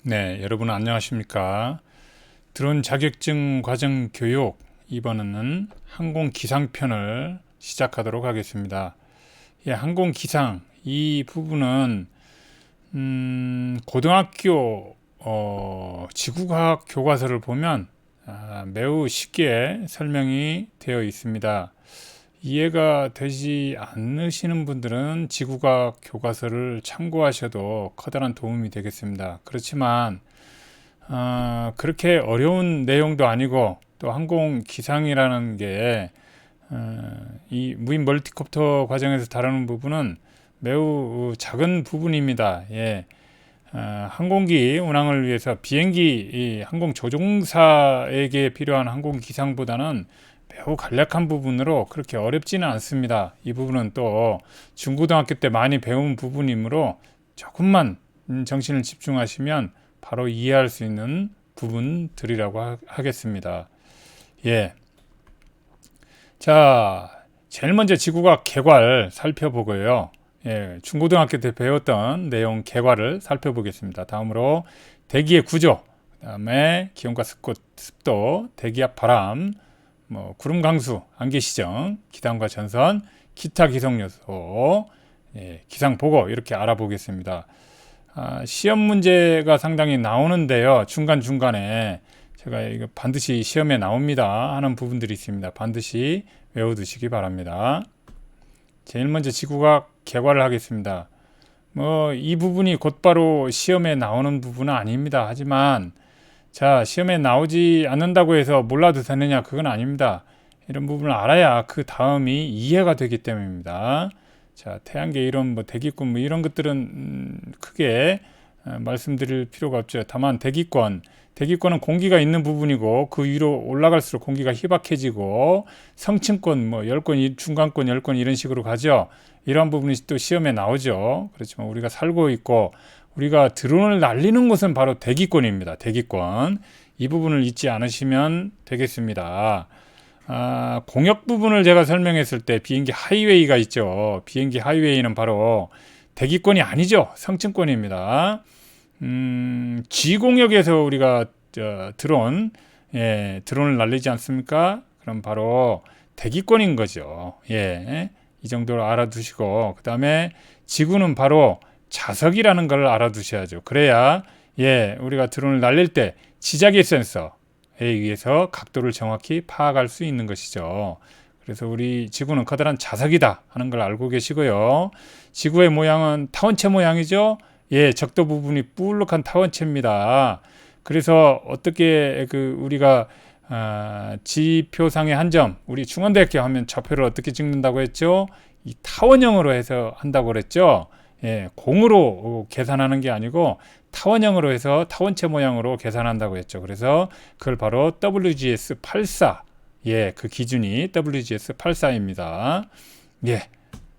네, 여러분 안녕하십니까? 드론 자격증 과정 교육 이번에는 항공 기상편을 시작하도록 하겠습니다. 예, 항공 기상 이 부분은 고등학교 지구과학 교과서를 보면 매우 쉽게 설명이 되어 있습니다. 이해가 되지 않으시는 분들은 지구과학 교과서를 참고하셔도 커다란 도움이 되겠습니다. 그렇지만 그렇게 어려운 내용도 아니고 또 항공 기상이라는 게 이 무인 멀티콥터 과정에서 다루는 부분은 매우 작은 부분입니다. 예. 항공기 운항을 위해서 비행기 이 항공 조종사에게 필요한 항공 기상보다는 매우 간략한 부분으로 그렇게 어렵지는 않습니다. 이 부분은 또 중고등학교 때 많이 배운 부분이므로 조금만 정신을 집중하시면 바로 이해할 수 있는 부분들이라고 하겠습니다. 예. 자, 제일 먼저 지구과학 개괄 살펴보고요. 예, 중고등학교 때 배웠던 내용 개괄을 살펴보겠습니다. 다음으로 대기의 구조, 그다음에 기온과 습도, 대기압, 바람, 구름 강수, 안개 시정, 기상과 전선, 기타 기상 요소, 예, 기상 보고 이렇게 알아보겠습니다. 시험 문제가 상당히 나오는데요. 중간중간에 제가 이거 반드시 시험에 나옵니다 하는 부분들이 있습니다. 반드시 외워두시기 바랍니다. 제일 먼저 지구과학 개괄을 하겠습니다. 이 부분이 곧바로 시험에 나오는 부분은 아닙니다. 하지만 자, 시험에 나오지 않는다고 해서 몰라도 되느냐? 그건 아닙니다. 이런 부분을 알아야 그 다음이 이해가 되기 때문입니다. 자, 태양계 이론, 대기권 이런 것들은 크게 말씀드릴 필요가 없죠. 다만 대기권은 공기가 있는 부분이고 그 위로 올라갈수록 공기가 희박해지고 성층권, 열권, 중간권, 열권 이런 식으로 가죠. 이런 부분이 또 시험에 나오죠. 그렇지만 우리가 살고 있고 우리가 드론을 날리는 곳은 바로 대기권입니다. 대기권. 이 부분을 잊지 않으시면 되겠습니다. 공역 부분을 제가 설명했을 때 비행기 하이웨이가 있죠. 비행기 하이웨이는 바로 대기권이 아니죠. 성층권입니다. G공역에서 우리가 드론을 날리지 않습니까? 그럼 바로 대기권인 거죠. 예, 이 정도로 알아두시고 그 다음에 지구는 바로 자석이라는 걸 알아두셔야죠. 그래야 우리가 드론을 날릴 때 지자계 센서에 의해서 각도를 정확히 파악할 수 있는 것이죠. 그래서 우리 지구는 커다란 자석이다 하는 걸 알고 계시고요. 지구의 모양은 타원체 모양이죠. 적도 부분이 뿔룩한 타원체입니다. 그래서 어떻게 우리가 지표상의 한 점, 우리 중앙대학교 하면 좌표를 어떻게 찍는다고 했죠? 이 타원형으로 해서 한다고 그랬죠. 공으로 계산하는 게 아니고 타원형으로 해서 타원체 모양으로 계산한다고 했죠. 그래서 그걸 바로 WGS84, 그 기준이 WGS84입니다.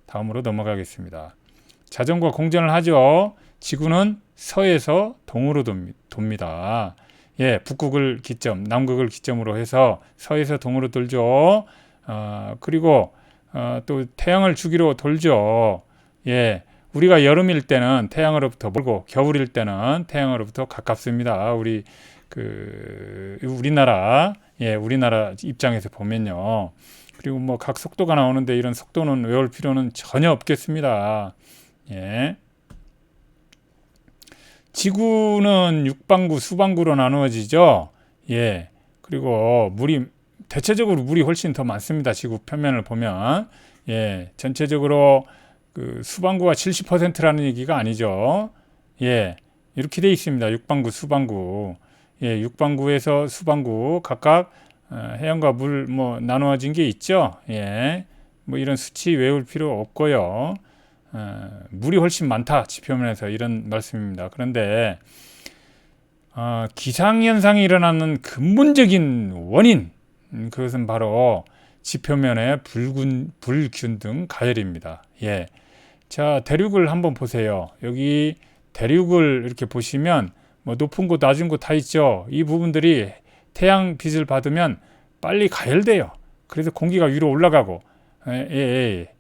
다음으로 넘어가겠습니다. 자전거 공전을 하죠. 지구는 서에서 동으로 돕니다. 북극을 기점, 남극을 기점으로 해서 서에서 동으로 돌죠. 그리고 또 태양을 주기로 돌죠. 우리가 여름일 때는 태양으로부터 멀고 겨울일 때는 태양으로부터 가깝습니다. 우리나라 입장에서 보면요. 그리고 각 속도가 나오는데 이런 속도는 외울 필요는 전혀 없겠습니다. 지구는 육방구, 수방구로 나누어지죠. 그리고 대체적으로 물이 훨씬 더 많습니다. 지구 표면을 보면 전체적으로 수방구가 70%라는 얘기가 아니죠. 이렇게 돼 있습니다. 육방구, 수방구. 육방구에서 수방구 각각 해양과 물 나누어진 게 있죠. 이런 수치 외울 필요 없고요. 물이 훨씬 많다 지표면에서 이런 말씀입니다. 그런데 기상현상이 일어나는 근본적인 원인, 그것은 바로 지표면의 불균등 가열입니다. 자, 대륙을 한번 보세요. 여기 대륙을 이렇게 보시면 높은 곳, 낮은 곳 다 있죠. 이 부분들이 태양 빛을 받으면 빨리 가열돼요. 그래서 공기가 위로 올라가고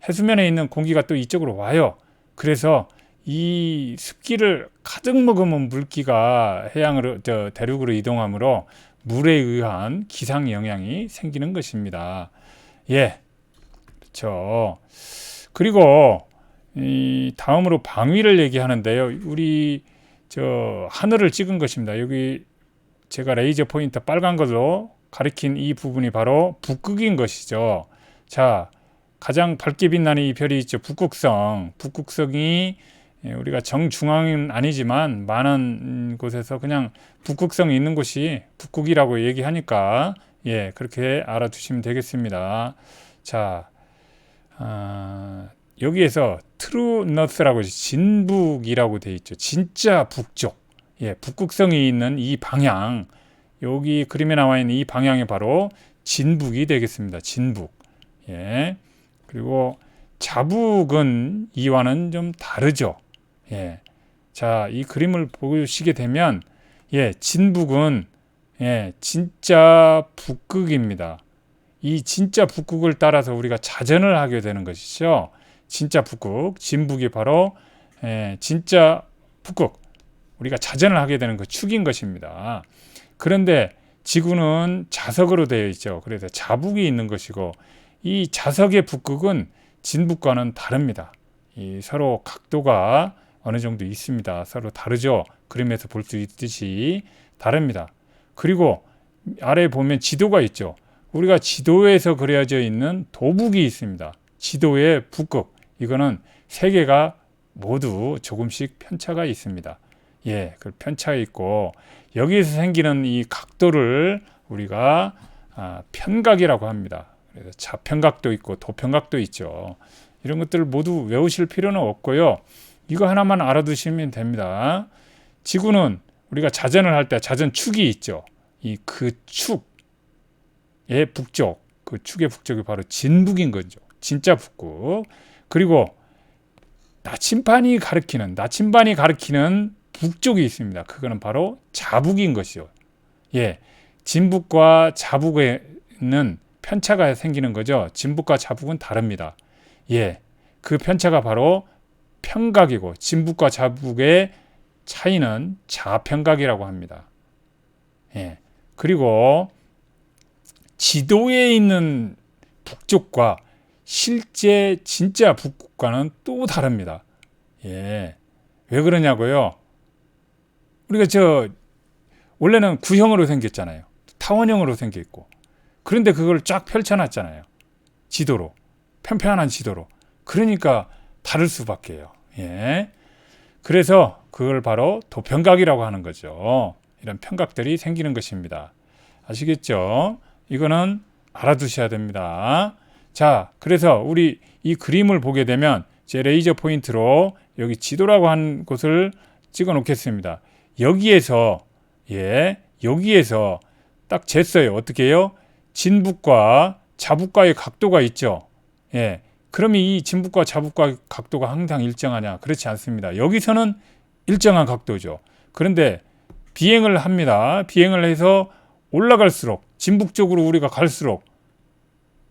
해수면에 있는 공기가 또 이쪽으로 와요. 그래서 이 습기를 가득 머금은 물기가 대륙으로 이동하므로 물에 의한 기상 영향이 생기는 것입니다. 예, 그렇죠. 그리고 이 다음으로 방위를 얘기하는데요. 우리 하늘을 찍은 것입니다. 여기 제가 레이저 포인터 빨간 걸로 가리킨 이 부분이 바로 북극인 것이죠. 자, 가장 밝게 빛나는 이 별이 있죠. 북극성. 북극성이 우리가 정중앙은 아니지만 많은 곳에서 그냥 북극성이 있는 곳이 북극이라고 얘기하니까 예, 그렇게 알아두시면 되겠습니다. 자, 여기에서 트루너스라고 진북이라고 되어 있죠. 진짜 북쪽. 예, 북극성이 있는 이 방향, 여기 그림에 나와 있는 이 방향이 바로 진북이 되겠습니다. 진북. 예. 그리고 자북은 이와는 좀 다르죠. 예. 자, 이 그림을 보시게 되면 예, 진북은 예, 진짜 북극입니다. 이 진짜 북극을 따라서 우리가 자전을 하게 되는 것이죠. 진짜 북극, 진북이 바로 예, 진짜 북극. 우리가 자전을 하게 되는 그 축인 것입니다. 그런데 지구는 자석으로 되어 있죠. 그래서 자북이 있는 것이고 이 자석의 북극은 진북과는 다릅니다. 이 서로 각도가 어느 정도 있습니다. 서로 다르죠. 그림에서 볼 수 있듯이 다릅니다. 그리고 아래에 보면 지도가 있죠. 우리가 지도에서 그려져 있는 도북이 있습니다. 지도의 북극. 이거는 세 개가 모두 조금씩 편차가 있습니다. 예, 그 편차가 있고 여기에서 생기는 이 각도를 우리가 편각이라고 합니다. 그래서 좌편각도 있고 도편각도 있죠. 이런 것들을 모두 외우실 필요는 없고요. 이거 하나만 알아두시면 됩니다. 지구는 우리가 자전을 할 때 자전축이 있죠. 이 그 축의 북쪽, 그 축의 북쪽이 바로 진북인 거죠. 진짜 북극. 그리고 나침반이 가리키는 북쪽이 있습니다. 그거는 바로 자북인 것이죠. 예, 진북과 자북에는 편차가 생기는 거죠. 진북과 자북은 다릅니다. 예, 그 편차가 바로 편각이고 진북과 자북의 차이는 좌편각이라고 합니다. 예, 그리고 지도에 있는 북쪽과 실제 진짜 북극과는 또 다릅니다. 예, 왜 그러냐고요? 우리가 원래는 구형으로 생겼잖아요. 타원형으로 생겨 있고. 그런데 그걸 쫙 펼쳐놨잖아요. 지도로. 편편한 지도로. 그러니까 다를 수밖에요. 예. 그래서 그걸 바로 도편각이라고 하는 거죠. 이런 편각들이 생기는 것입니다. 아시겠죠? 이거는 알아두셔야 됩니다. 자, 그래서 우리 이 그림을 보게 되면 제 레이저 포인트로 여기 지도라고 한 곳을 찍어 놓겠습니다. 여기에서 딱 쟀어요. 어떻게 해요? 진북과 자북과의 각도가 있죠. 예. 그러면 이 진북과 자북과 각도가 항상 일정하냐? 그렇지 않습니다. 여기서는 일정한 각도죠. 그런데 비행을 합니다. 비행을 해서 올라갈수록 진북 쪽으로 우리가 갈수록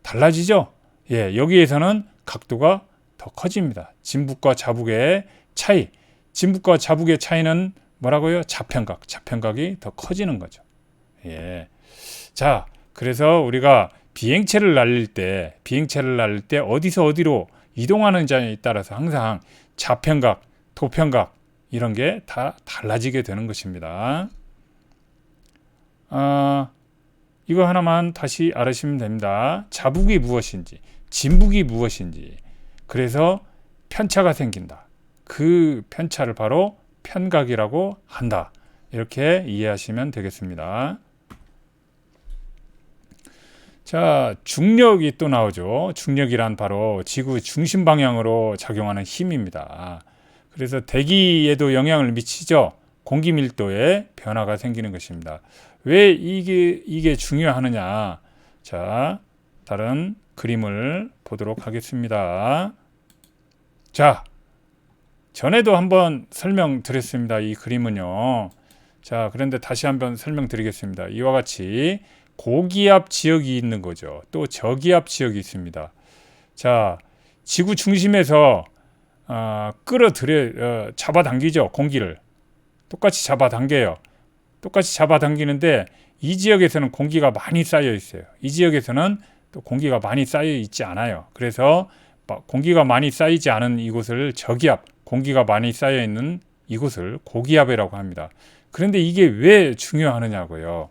달라지죠. 예, 여기에서는 각도가 더 커집니다. 진북과 자북의 차이. 진북과 자북의 차이는 뭐라고요? 좌편각이 더 커지는 거죠. 예. 자, 그래서 우리가 비행체를 날릴 때 어디서 어디로 이동하는지에 따라서 항상 좌편각, 도편각 이런 게 다 달라지게 되는 것입니다. 이거 하나만 다시 알으시면 됩니다. 자북이 무엇인지, 진북이 무엇인지. 그래서 편차가 생긴다. 그 편차를 바로 편각이라고 한다. 이렇게 이해하시면 되겠습니다. 자, 중력이 또 나오죠. 중력이란 바로 지구 중심 방향으로 작용하는 힘입니다. 그래서 대기에도 영향을 미치죠. 공기 밀도에 변화가 생기는 것입니다. 왜 이게 중요하느냐? 자, 다른 그림을 보도록 하겠습니다. 자, 전에도 한번 설명드렸습니다. 이 그림은요. 자, 그런데 다시 한번 설명드리겠습니다. 이와 같이 고기압 지역이 있는 거죠. 또 저기압 지역이 있습니다. 자, 지구 중심에서 끌어들여 잡아당기죠. 공기를 똑같이 잡아당겨요. 똑같이 잡아당기는데 이 지역에서는 공기가 많이 쌓여 있어요. 이 지역에서는 또 공기가 많이 쌓여 있지 않아요. 그래서 공기가 많이 쌓이지 않은 이곳을 저기압, 공기가 많이 쌓여 있는 이곳을 고기압이라고 합니다. 그런데 이게 왜 중요하느냐고요.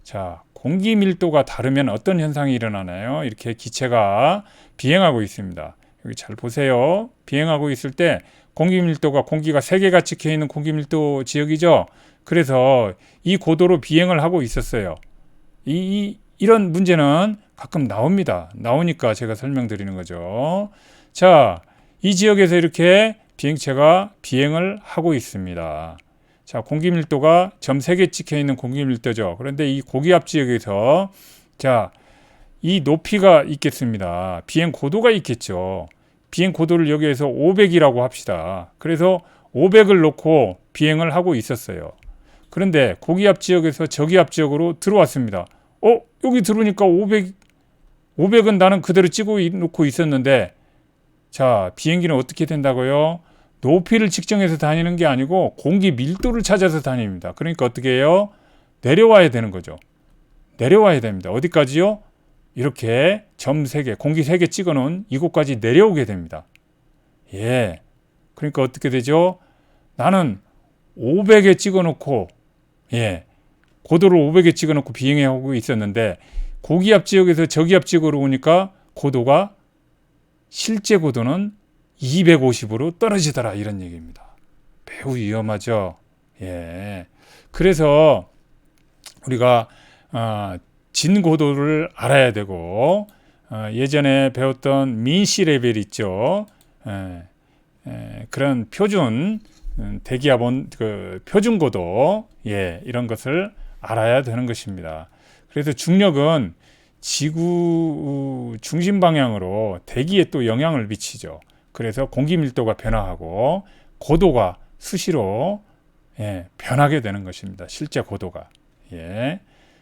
자, 공기 밀도가 다르면 어떤 현상이 일어나나요? 이렇게 기체가 비행하고 있습니다. 여기 잘 보세요. 비행하고 있을 때 공기 밀도가 공기가 3개가 찍혀 있는 공기 밀도 지역이죠. 그래서 이 고도로 비행을 하고 있었어요. 이런 문제는 가끔 나옵니다. 나오니까 제가 설명드리는 거죠. 자, 이 지역에서 이렇게 비행체가 비행을 하고 있습니다. 자, 공기 밀도가 점 3개 찍혀 있는 공기 밀도죠. 그런데 이 고기압 지역에서 자, 이 높이가 있겠습니다. 비행 고도가 있겠죠. 비행 고도를 여기에서 500이라고 합시다. 그래서 500을 놓고 비행을 하고 있었어요. 그런데 고기압 지역에서 저기압 지역으로 들어왔습니다. 여기 들어오니까 500은 나는 그대로 찍어 놓고 있었는데, 자, 비행기는 어떻게 된다고요? 높이를 측정해서 다니는 게 아니고 공기 밀도를 찾아서 다닙니다. 그러니까 어떻게 해요? 내려와야 되는 거죠. 내려와야 됩니다. 어디까지요? 이렇게 점 3개, 공기 3개 찍어 놓은 이곳까지 내려오게 됩니다. 예. 그러니까 어떻게 되죠? 나는 500에 찍어 놓고, 예. 고도를 500에 찍어 놓고 비행하고 있었는데, 고기압 지역에서 저기압 지역으로 오니까 고도가 실제 고도는 250으로 떨어지더라, 이런 얘기입니다. 매우 위험하죠. 예. 그래서 우리가 진 고도를 알아야 되고, 예전에 배웠던 민시 레벨 있죠. 그런 표준 대기압 표준 고도, 예, 이런 것을 알아야 되는 것입니다. 그래서 중력은 지구 중심 방향으로 대기에 또 영향을 미치죠. 그래서 공기 밀도가 변화하고 고도가 수시로, 예, 변하게 되는 것입니다. 실제 고도가. 예.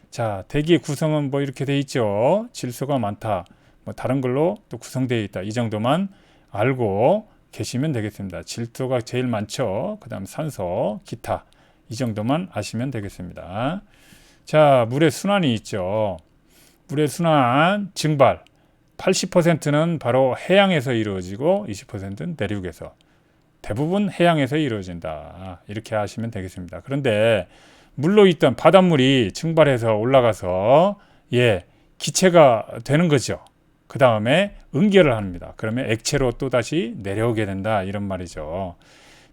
자, 대기의 구성은 뭐 이렇게 돼 있죠. 질소가 많다. 뭐 다른 걸로 또 구성되어 있다. 이 정도만 알고 계시면 되겠습니다. 질소가 제일 많죠. 그다음 산소, 기타. 이 정도만 아시면 되겠습니다. 자, 물의 순환이 있죠. 물의 순환, 증발. 80%는 바로 해양에서 이루어지고 20%는 내륙에서. 대부분 해양에서 이루어진다. 이렇게 하시면 되겠습니다. 그런데 물로 있던 바닷물이 증발해서 올라가서, 예, 기체가 되는 거죠. 그 다음에 응결을 합니다. 그러면 액체로 또다시 내려오게 된다, 이런 말이죠.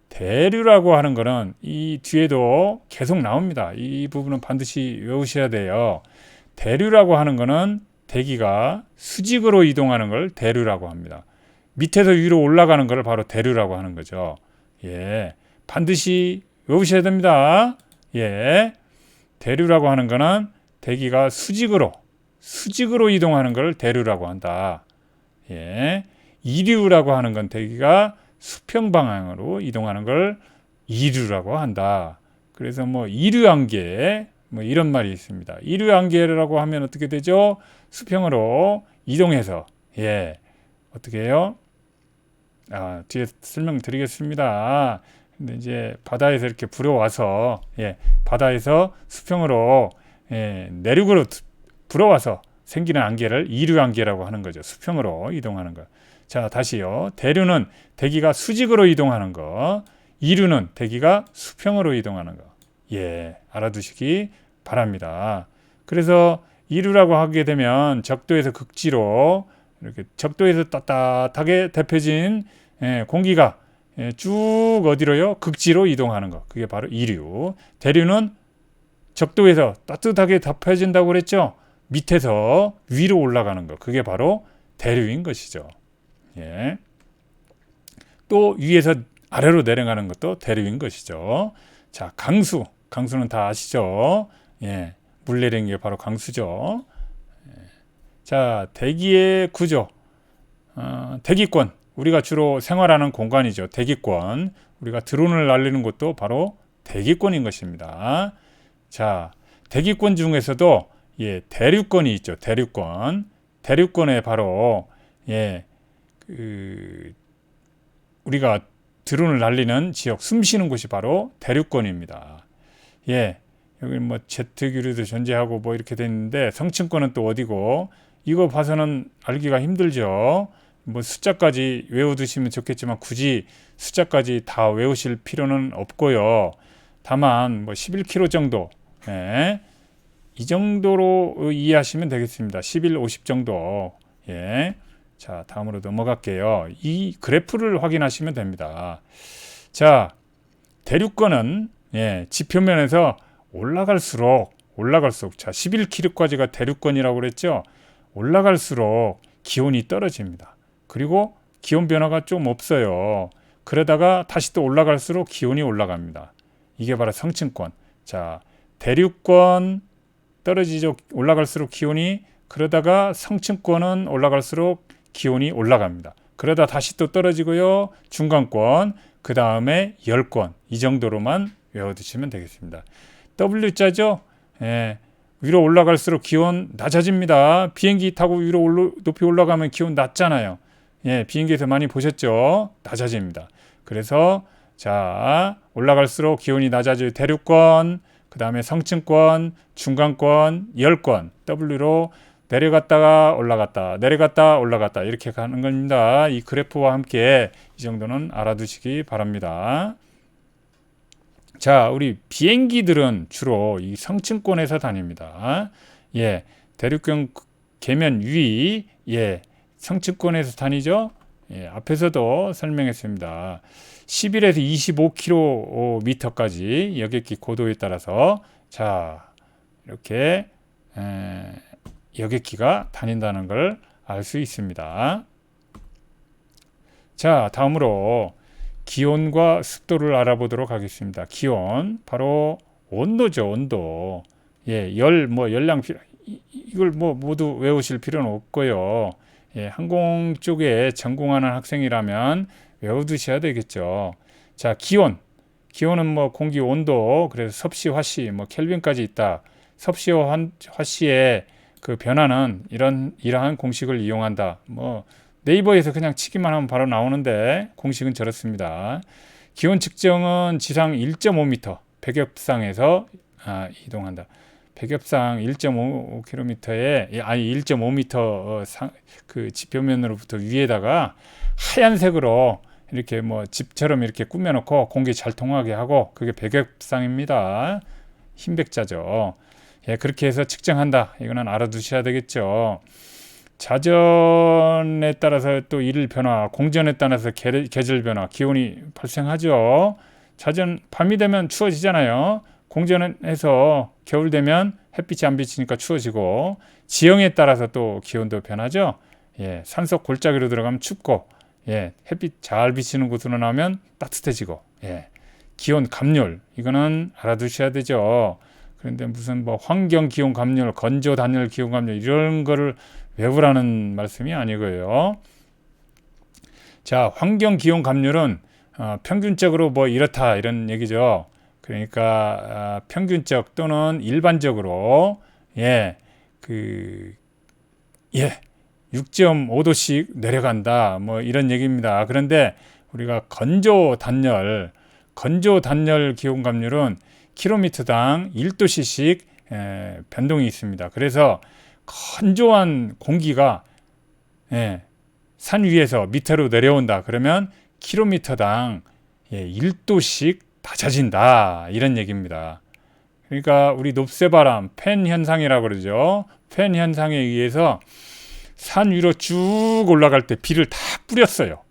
대류라고 하는 거는 이 뒤에도 계속 나옵니다. 이 부분은 반드시 외우셔야 돼요. 대류라고 하는 거는 대기가 수직으로 이동하는 걸 대류라고 합니다. 밑에서 위로 올라가는 걸 바로 대류라고 하는 거죠. 예, 반드시 외우셔야 됩니다. 예, 대류라고 하는 거는 대기가 수직으로 이동하는 걸 대류라고 한다. 예, 이류라고 하는 건 대기가 수평 방향으로 이동하는 걸 이류라고 한다. 그래서 뭐 이류안개, 뭐 이런 말이 있습니다. 이류안개라고 하면 어떻게 되죠? 수평으로 이동해서, 예, 어떻게 해요? 뒤에 설명드리겠습니다. 근데 이제 바다에서 이렇게 불어와서, 예, 바다에서 수평으로, 예, 내륙으로 불어와서 생기는 안개를 이류안개라고 하는 거죠. 수평으로 이동하는 거. 자, 다시요. 대류는 대기가 수직으로 이동하는 거, 이류는 대기가 수평으로 이동하는 거. 예, 알아두시기 바랍니다. 그래서 이류라고 하게 되면 적도에서 극지로, 이렇게 적도에서 따뜻하게 데펴진, 예, 공기가, 예, 쭉 어디로요? 극지로 이동하는 거. 그게 바로 이류. 대류는 적도에서 따뜻하게 데펴진다고 그랬죠? 밑에서 위로 올라가는 거. 그게 바로 대류인 것이죠. 예. 또 위에서 아래로 내려가는 것도 대류인 것이죠. 자, 강수는 다 아시죠? 예, 물 내리는 게 바로 강수죠. 예. 자, 대기의 구조, 대기권, 우리가 주로 생활하는 공간이죠. 대기권, 우리가 드론을 날리는 것도 바로 대기권인 것입니다. 자, 대기권 중에서도, 예, 대류권이 있죠. 대류권에 바로, 예, 우리가 드론을 날리는 지역, 숨 쉬는 곳이 바로 대륙권입니다. 예, 여기 뭐 제트기류도 존재하고 뭐 이렇게 돼 있는데 성층권은 또 어디고, 이거 봐서는 알기가 힘들죠. 뭐 숫자까지 외워두시면 좋겠지만 굳이 숫자까지 다 외우실 필요는 없고요. 다만 뭐 11km 정도, 예, 이 정도로 이해하시면 되겠습니다. 11, 50 정도. 예. 자, 다음으로 넘어갈게요. 이 그래프를 확인하시면 됩니다. 자, 대륙권은 지표면에서 올라갈수록 자, 11km까지가 대륙권이라고 그랬죠. 올라갈수록 기온이 떨어집니다. 그리고 기온 변화가 좀 없어요. 그러다가 다시 또 올라갈수록 기온이 올라갑니다. 이게 바로 성층권. 자, 대륙권 떨어지죠. 올라갈수록 기온이. 그러다가 성층권은 올라갈수록 기온이 올라갑니다. 그러다 다시 또 떨어지고요. 중간권, 그 다음에 열권, 이 정도로만 외워두시면 되겠습니다. W자죠. 예, 위로 올라갈수록 기온 낮아집니다. 비행기 타고 위로 높이 올라가면 기온 낮잖아요. 예, 비행기에서 많이 보셨죠. 낮아집니다. 그래서 자, 올라갈수록 기온이 낮아져요. 대륙권, 그 다음에 성층권, 중간권, 열권, W로 내려갔다가 올라갔다, 내려갔다 올라갔다 이렇게 가는 겁니다. 이 그래프와 함께 이 정도는 알아두시기 바랍니다. 자, 우리 비행기들은 주로 이 성층권에서 다닙니다. 예, 대륙권 계면 위, 예, 성층권에서 다니죠. 예, 앞에서도 설명했습니다. 11에서 25km까지 여객기 고도에 따라서 자, 이렇게 여객기가 다닌다는 걸 알 수 있습니다. 자, 다음으로 기온과 습도를 알아보도록 하겠습니다. 기온, 바로 온도죠, 온도. 예, 열량, 이걸 뭐 모두 외우실 필요는 없고요. 예, 항공 쪽에 전공하는 학생이라면 외워두셔야 되겠죠. 자, 기온은 뭐 공기 온도, 그래서 섭씨, 화씨, 뭐 켈빈까지 있다. 섭씨와 화씨의 그 변화는 이러한 공식을 이용한다. 뭐 네이버에서 그냥 치기만 하면 바로 나오는데 공식은 저렇습니다. 기온 측정은 지상 1.5m 백엽상에서 이동한다. 백엽상 1.5km에 아니 1.5m 그 지표면으로부터 위에다가 하얀색으로 이렇게 뭐 집처럼 이렇게 꾸며놓고 공기 잘 통하게 하고, 그게 백엽상입니다. 흰백자죠. 예, 그렇게 해서 측정한다. 이거는 알아두셔야 되겠죠. 자전에 따라서 또 일일 변화, 공전에 따라서 계절 변화, 기온이 발생하죠. 자전 밤이 되면 추워지잖아요. 공전에서 겨울 되면 햇빛이 안 비치니까 추워지고, 지형에 따라서 또 기온도 변하죠. 예, 산속 골짜기로 들어가면 춥고, 예, 햇빛 잘 비치는 곳으로 나오면 따뜻해지고, 예, 기온 감률, 이거는 알아두셔야 되죠. 그런데 무슨 뭐 환경 기온 감률, 건조 단열 기온 감률 이런 거를 외우라는 말씀이 아니고요. 자, 환경 기온 감률은 평균적으로 뭐 이렇다 이런 얘기죠. 그러니까 평균적 또는 일반적으로 6.5도씩 내려간다 뭐 이런 얘기입니다. 그런데 우리가 건조 단열 기온 감률은 킬로미터당 1도씨씩 변동이 있습니다. 그래서 건조한 공기가 산 위에서 밑으로 내려온다. 그러면 킬로미터당 1도씩 낮아진다. 이런 얘기입니다. 그러니까 우리 높새바람, 팬 현상이라고 그러죠. 팬 현상에 의해서 산 위로 쭉 올라갈 때 비를 다 뿌렸어요.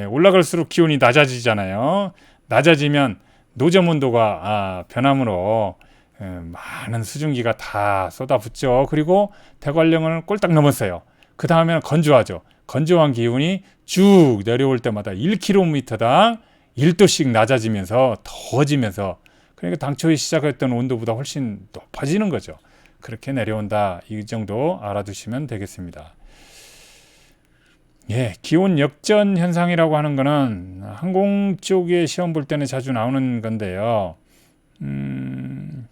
올라갈수록 기온이 낮아지잖아요. 낮아지면 노점 온도가 변함으로 많은 수증기가 다 쏟아붓죠. 그리고 대관령을 꼴딱 넘었어요. 그 다음에는 건조하죠. 건조한 기온이 쭉 내려올 때마다 1km당 1도씩 낮아지면서 더워지면서, 그러니까 당초에 시작했던 온도보다 훨씬 높아지는 거죠. 그렇게 내려온다. 이 정도 알아두시면 되겠습니다. 예, 기온 역전 현상이라고 하는 거는 항공 쪽에 시험 볼 때는 자주 나오는 건데요.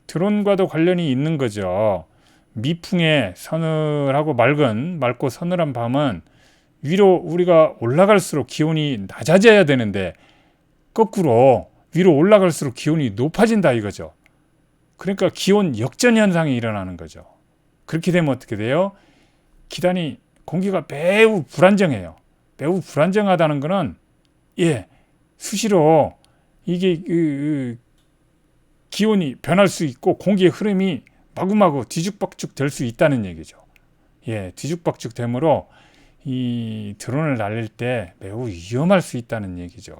드론과도 관련이 있는 거죠. 미풍에 맑고 서늘한 밤은 위로 우리가 올라갈수록 기온이 낮아져야 되는데 거꾸로 위로 올라갈수록 기온이 높아진다 이거죠. 그러니까 기온 역전 현상이 일어나는 거죠. 그렇게 되면 어떻게 돼요? 기단이 공기가 매우 불안정해요. 매우 불안정하다는 것은 수시로 이게 기온이 변할 수 있고 공기의 흐름이 마구마구 뒤죽박죽 될 수 있다는 얘기죠. 뒤죽박죽 되므로 이 드론을 날릴 때 매우 위험할 수 있다는 얘기죠.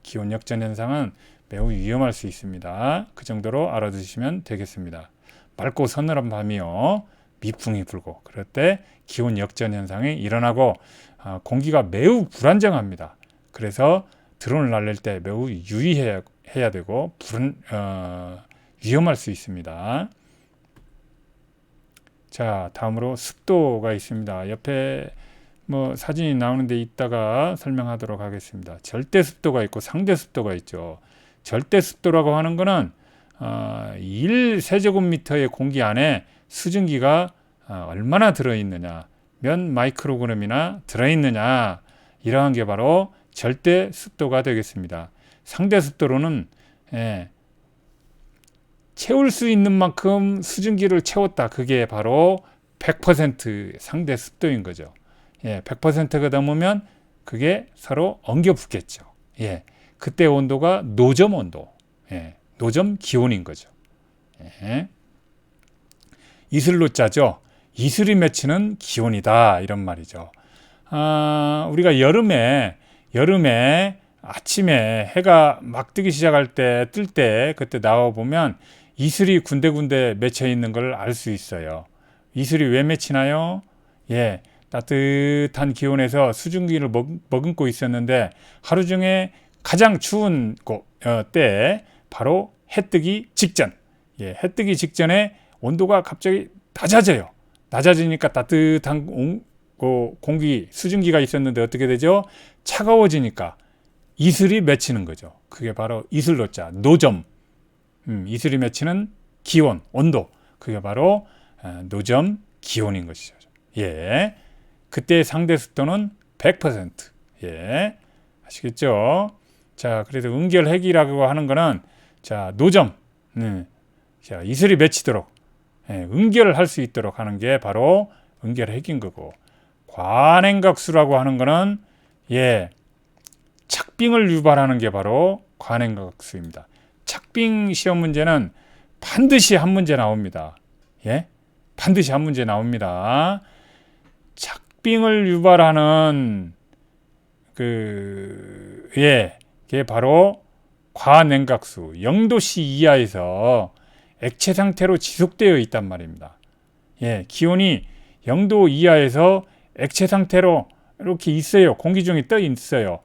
기온 역전 현상은 매우 위험할 수 있습니다. 그 정도로 알아두시면 되겠습니다. 맑고 서늘한 밤이요, 미풍이 불고 그럴 때 기온 역전 현상이 일어나고 공기가 매우 불안정합니다. 그래서 드론을 날릴 때 매우 유의해야 되고 위험할 수 있습니다. 자, 다음으로 습도가 있습니다. 옆에 사진이 나오는데 이따가 설명하도록 하겠습니다. 절대 습도가 있고 상대 습도가 있죠. 절대 습도라고 하는 거는 1세제곱미터의 공기 안에 수증기가 얼마나 들어있느냐, 몇 마이크로그램이나 들어있느냐, 이러한 게 바로 절대 습도가 되겠습니다. 상대 습도로는 채울 수 있는 만큼 수증기를 채웠다. 그게 바로 100% 상대 습도인 거죠. 100%가 넘으면 그게 서로 엉겨 붙겠죠. 그때 온도가 노점 온도, 노점 기온인 거죠. 이슬로 짜죠. 이슬이 맺히는 기온이다, 이런 말이죠. 우리가 여름에 아침에 해가 막 뜨기 시작할 때, 뜰 때 그때 나와 보면 이슬이 군데군데 맺혀 있는 걸 알 수 있어요. 이슬이 왜 맺히나요? 따뜻한 기온에서 수증기를 머금고 있었는데 하루 중에 가장 추운 때 바로 해 뜨기 직전, 해 뜨기 직전에 온도가 갑자기 낮아져요. 낮아지니까 따뜻한 공기, 수증기가 있었는데 어떻게 되죠? 차가워지니까 이슬이 맺히는 거죠. 그게 바로 이슬로자, 노점, 이슬이 맺히는 기온, 온도, 그게 바로 노점 기온인 것이죠. 그때 상대 습도는 100%. 아시겠죠? 자, 그래서 응결핵이라고 하는 거는, 자, 노점, 자, 이슬이 맺히도록, 응결을 할 수 있도록 하는 게 바로 응결핵인 거고, 관행각수라고 하는 거는, 착빙을 유발하는 게 바로 관행각수입니다. 착빙 시험 문제는 반드시 한 문제 나옵니다. 반드시 한 문제 나옵니다. 착빙을 유발하는 그게 바로 과냉각수 0도씨 이하에서 액체 상태로 지속되어 있단 말입니다. 기온이 0도 이하에서 액체 상태로 이렇게 있어요. 공기 중에 떠 있어요.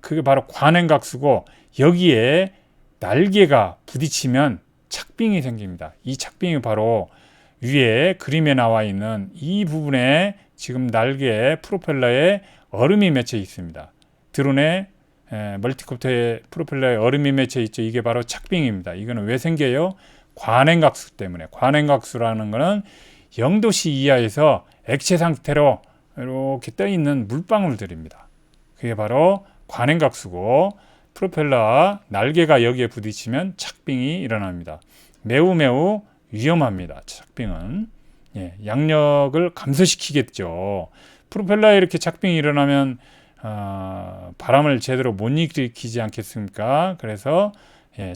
그게 바로 과냉각수고, 여기에 날개가 부딪히면 착빙이 생깁니다. 이 착빙이 바로 위에 그림에 나와 있는 이 부분에 지금 날개 프로펠러에 얼음이 맺혀 있습니다. 드론의 멀티콥터의 프로펠러에 얼음이 맺혀 있죠. 이게 바로 착빙입니다. 이거는 왜 생겨요? 관행각수 때문에. 관행각수라는 거는 0도씨 이하에서 액체 상태로 이렇게 떠 있는 물방울들입니다. 그게 바로 관행각수고, 프로펠러 날개가 여기에 부딪히면 착빙이 일어납니다. 매우 위험합니다. 착빙은. 양력을 감소시키겠죠. 프로펠러에 이렇게 착빙이 일어나면 바람을 제대로 못 일으키지 않겠습니까? 그래서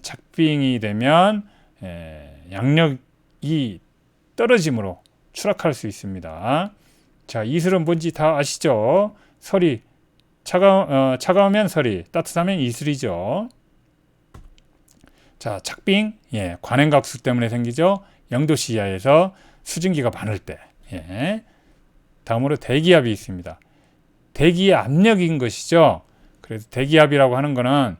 착빙이 되면 양력이 떨어짐으로 추락할 수 있습니다. 자, 이슬은 뭔지 다 아시죠? 설이 차가우면 설이, 따뜻하면 이슬이죠. 자, 착빙, 관행각수 때문에 생기죠. 0도씨 이하에서 수증기가 많을 때. 다음으로 대기압이 있습니다. 대기의 압력인 것이죠. 그래서 대기압이라고 하는 거는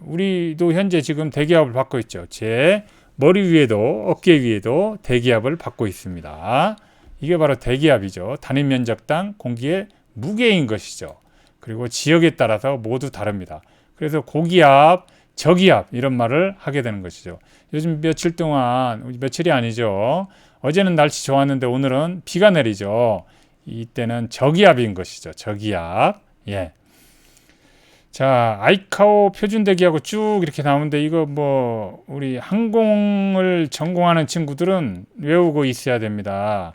우리도 현재 지금 대기압을 받고 있죠. 제 머리 위에도 어깨 위에도 대기압을 받고 있습니다. 이게 바로 대기압이죠. 단위 면적당 공기의 무게인 것이죠. 그리고 지역에 따라서 모두 다릅니다. 그래서 고기압, 저기압 이런 말을 하게 되는 것이죠. 요즘 며칠 동안, 며칠이 아니죠. 어제는 날씨 좋았는데 오늘은 비가 내리죠. 이때는 저기압인 것이죠. 저기압. 예. 자, 아이카오 표준 대기하고 쭉 이렇게 나오는데 이거 뭐 우리 항공을 전공하는 친구들은 외우고 있어야 됩니다.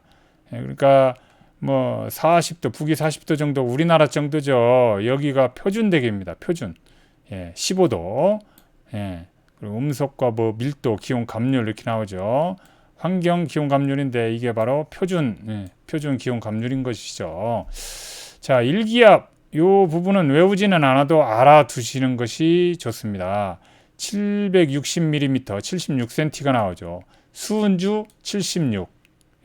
예, 그러니까 뭐 40도, 북위 40도 정도 우리나라 정도죠. 여기가 표준 대기입니다. 표준. 예, 15도. 예. 그리고 음속과 뭐 밀도, 기온 감률 이렇게 나오죠. 환경 기온 감률인데 이게 바로 표준, 표준 기온 감률인 것이죠. 자, 일기압 요 부분은 외우지는 않아도 알아두시는 것이 좋습니다. 760mm, 76cm가 나오죠. 수은주 76.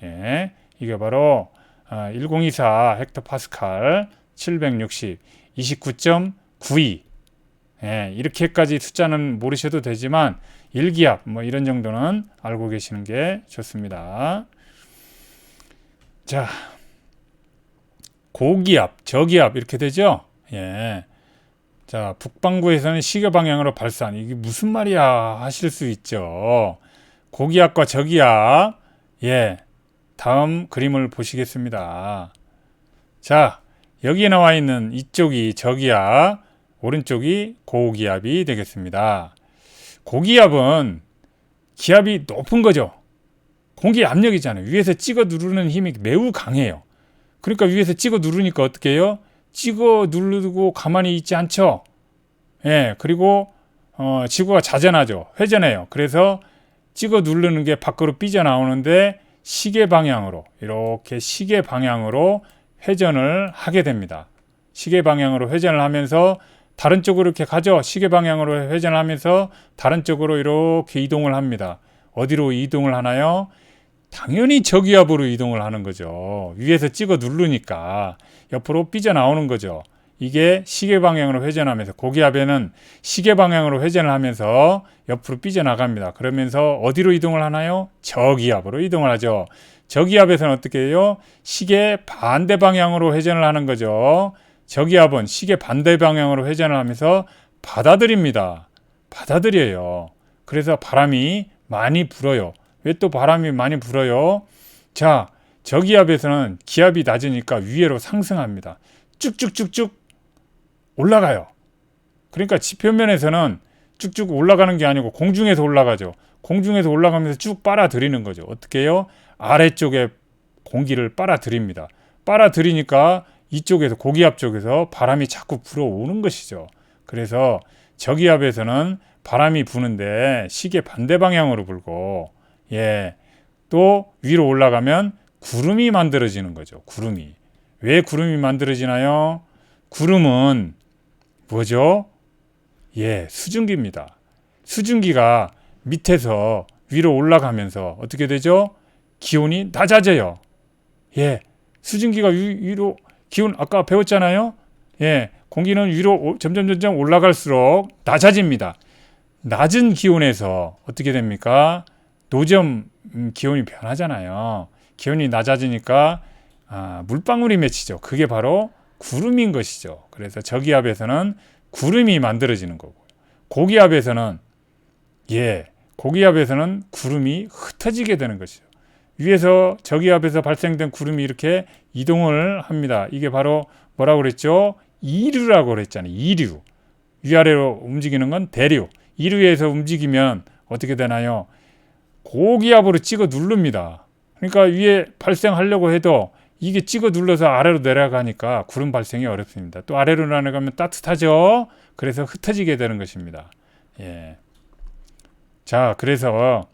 예, 이게 바로 1024 헥토파스칼 760, 29.92. 예, 이렇게까지 숫자는 모르셔도 되지만 일기압 뭐 이런 정도는 알고 계시는 게 좋습니다. 자, 고기압, 저기압 이렇게 되죠. 예. 자, 북반구에서는 시계 방향으로 발산. 이게 무슨 말이야 하실 수 있죠. 고기압과 저기압. 예. 다음 그림을 보시겠습니다. 자, 여기에 나와 있는 이쪽이 저기압, 오른쪽이 고기압이 되겠습니다. 고기압은 기압이 높은 거죠. 공기 압력이잖아요. 위에서 찍어 누르는 힘이 매우 강해요. 그러니까 위에서 찍어 누르니까 어떻게 해요? 찍어 누르고 가만히 있지 않죠. 예, 그리고 지구가 자전하죠. 회전해요. 그래서 찍어 누르는 게 밖으로 삐져나오는데 시계 방향으로 이렇게 시계 방향으로 회전을 하게 됩니다. 시계 방향으로 회전을 하면서 다른 쪽으로 이렇게 가죠. 시계 방향으로 회전을 하면서 다른 쪽으로 이렇게 이동을 합니다. 어디로 이동을 하나요? 당연히 저기압으로 이동을 하는 거죠. 위에서 찍어 누르니까 옆으로 삐져나오는 거죠. 이게 시계 방향으로 회전하면서 고기압에는 시계 방향으로 회전을 하면서 옆으로 삐져나갑니다. 그러면서 어디로 이동을 하나요? 저기압으로 이동을 하죠. 저기압에서는 어떻게 해요? 시계 반대 방향으로 회전을 하는 거죠. 저기압은 시계 반대 방향으로 회전을 하면서 받아들입니다. 받아들여요. 그래서 바람이 많이 불어요. 왜 또 바람이 많이 불어요? 자, 저기압에서는 기압이 낮으니까 위로 상승합니다. 쭉쭉쭉쭉 올라가요. 그러니까 지표면에서는 쭉쭉 올라가는 게 아니고 공중에서 올라가죠. 공중에서 올라가면서 쭉 빨아들이는 거죠. 어떻게 해요? 아래쪽에 공기를 빨아들입니다. 빨아들이니까 이쪽에서 고기압 쪽에서 바람이 자꾸 불어오는 것이죠. 그래서 저기압에서는 바람이 부는데 시계 반대 방향으로 불고, 예, 또 위로 올라가면 구름이 만들어지는 거죠. 구름이. 왜 구름이 만들어지나요? 구름은 뭐죠? 예, 수증기입니다. 수증기가 밑에서 위로 올라가면서 어떻게 되죠? 기온이 낮아져요. 예, 수증기가 위로 기온 아까 배웠잖아요. 예, 공기는 위로 점점 올라갈수록 낮아집니다. 낮은 기온에서 어떻게 됩니까? 노점 기온이 변하잖아요. 기온이 낮아지니까 물방울이 맺히죠. 그게 바로 구름인 것이죠. 그래서 저기압에서는 구름이 만들어지는 거고요. 고기압에서는 고기압에서는 구름이 흩어지게 되는 것이죠. 위에서 저기압에서 발생된 구름이 이렇게 이동을 합니다. 이게 바로 뭐라고 그랬죠? 이류라고 그랬잖아요. 이류. 위아래로 움직이는 건 대류. 이류에서 움직이면 어떻게 되나요? 고기압으로 찍어 누릅니다. 그러니까 위에 발생하려고 해도 이게 찍어 눌러서 아래로 내려가니까 구름 발생이 어렵습니다. 또 아래로 내려가면 따뜻하죠. 그래서 흩어지게 되는 것입니다. 예. 자, 그래서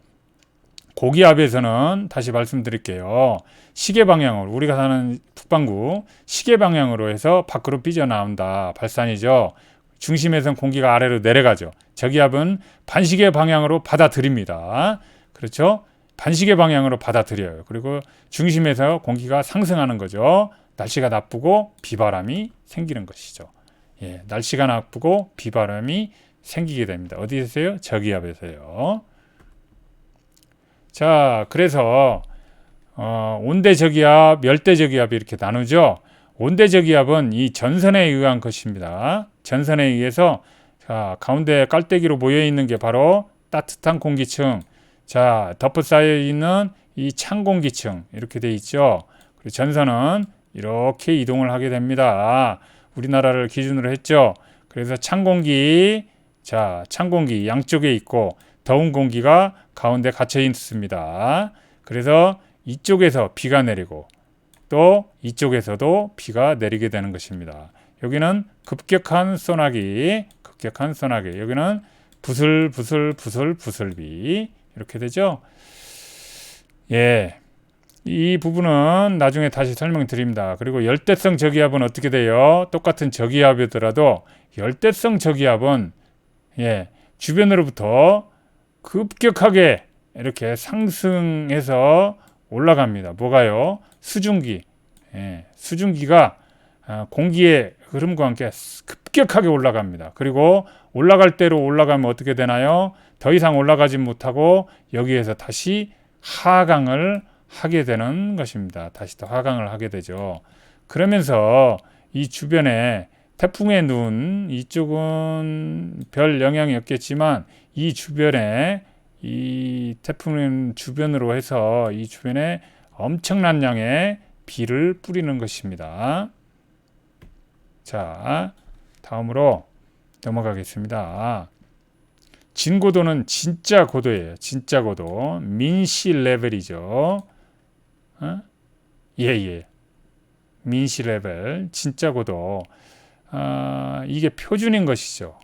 고기압에서는 다시 말씀드릴게요. 시계 방향으로 우리가 사는 북반구 시계 방향으로 해서 밖으로 삐져나온다. 발산이죠. 중심에서는 공기가 아래로 내려가죠. 저기압은 반시계 방향으로 받아들입니다. 그렇죠? 반시계 방향으로 받아들여요. 그리고 중심에서 공기가 상승하는 거죠. 날씨가 나쁘고 비바람이 생기는 것이죠. 예, 날씨가 나쁘고 비바람이 생기게 됩니다. 어디에서요? 저기압에서요. 자, 그래서 온대저기압, 열대저기압 이렇게 나누죠. 온대저기압은 이 전선에 의한 것입니다. 전선에 의해서 가운데 깔때기로 모여 있는 게 바로 따뜻한 공기층, 자, 덮어 쌓여 있는 이 찬 공기층 이렇게 돼 있죠. 그리고 전선은 이렇게 이동을 하게 됩니다. 우리나라를 기준으로 했죠. 그래서 찬 공기, 자, 찬 공기 양쪽에 있고 더운 공기가 가운데 갇혀 있습니다. 그래서 이쪽에서 비가 내리고 또 이쪽에서도 비가 내리게 되는 것입니다. 여기는 급격한 소나기, 여기는 부슬부슬비 이렇게 되죠. 예, 이 부분은 나중에 다시 설명드립니다. 그리고 열대성 저기압은 어떻게 돼요? 똑같은 저기압이더라도 열대성 저기압은 주변으로부터 급격하게 이렇게 상승해서 올라갑니다. 뭐가요? 수증기. 수증기가 공기의 흐름과 함께 급격하게 올라갑니다. 그리고 올라갈 대로 올라가면 어떻게 되나요? 더 이상 올라가지 못하고 여기에서 다시 하강을 하게 되는 것입니다. 다시 또 하강을 하게 되죠. 그러면서 이 주변에 태풍의 눈, 이쪽은 별 영향이 없겠지만 이 주변에 이 태풍의 주변으로 해서 이 주변에 엄청난 양의 비를 뿌리는 것입니다. 자, 다음으로 넘어가겠습니다. 진고도는 진짜 고도예요. 진짜 고도. 민시 레벨이죠. 민시 레벨, 진짜 고도. 이게 표준인 것이죠.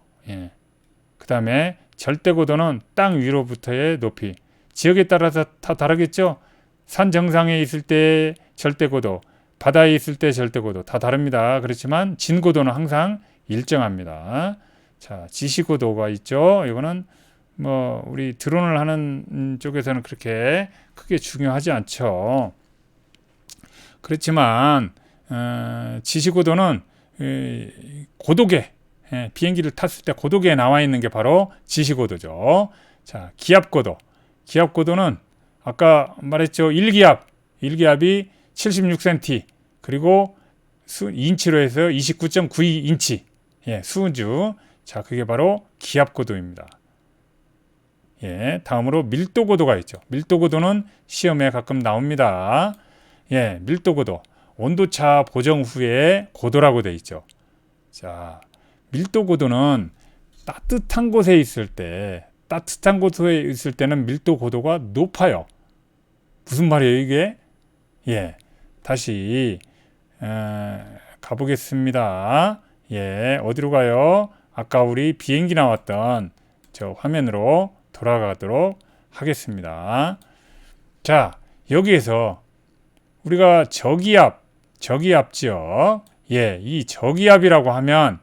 그 다음에 절대 고도는 땅 위로부터의 높이. 지역에 따라서 다 다르겠죠. 산 정상에 있을 때 절대 고도, 바다에 있을 때 절대 고도 다 다릅니다. 그렇지만 진고도는 항상 일정합니다. 자, 지시고도가 있죠. 이거는 뭐 우리 드론을 하는 쪽에서는 그렇게 크게 중요하지 않죠. 그렇지만 지시고도는 고도계, 비행기를 탔을 때 고도계에 나와 있는 게 바로 지시고도죠. 자, 기압고도는 아까 말했죠. 1기압이 76cm, 그리고 인치로 해서 29.92인치, 수은주. 자, 그게 바로 기압고도입니다. 다음으로 밀도고도가 있죠. 밀도고도는 시험에 가끔 나옵니다. 밀도고도, 온도차 보정 후에 고도라고 돼 있죠. 자, 밀도고도는 따뜻한 곳에 있을 때는 밀도고도가 높아요. 무슨 말이에요, 이게? 다시 가보겠습니다. 어디로 가요? 아까 우리 비행기 나왔던 저 화면으로 돌아가도록 하겠습니다. 자, 여기에서 우리가 저기압죠. 이 저기압이라고 하면